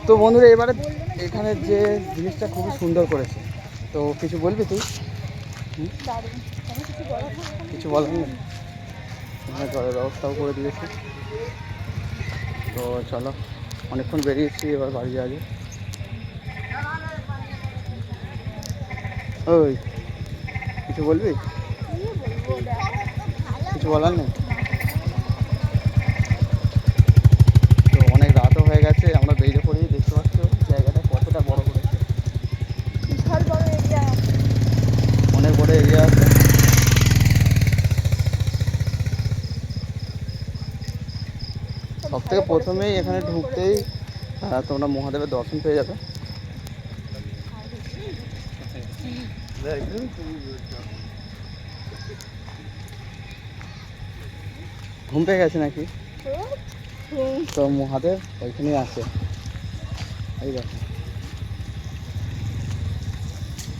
তো বন্ধুরা এবারে এখানে যে জিনিসটা খুবই সুন্দর করেছে, তো কিছু বলবি তুই? কিছু বলার নেই, এখানে জলের ব্যবস্থাও করে দিয়েছে। তো চলো, অনেকক্ষণ বেরিয়েছি, এবার বাড়ি যাওয়া যায়। ওই কিছু বলবি? কিছু বলার নেই। তো অনেক রাতও হয়ে গেছে, আমরা বেরিয়ে পড়ি। দেখতে পাচ্ছ জায়গাটা কতটা বড় করেছে, অনেক বড় এরিয়া আছে। সব থেকে প্রথমেই এখানে ঢুকতেই তোমরা মহাদেবের দর্শন পেয়ে যাবে। ঘুম পেয়ে গেছে নাকি? তো মহাদেব ওইখানেই আছে, এই দেখো।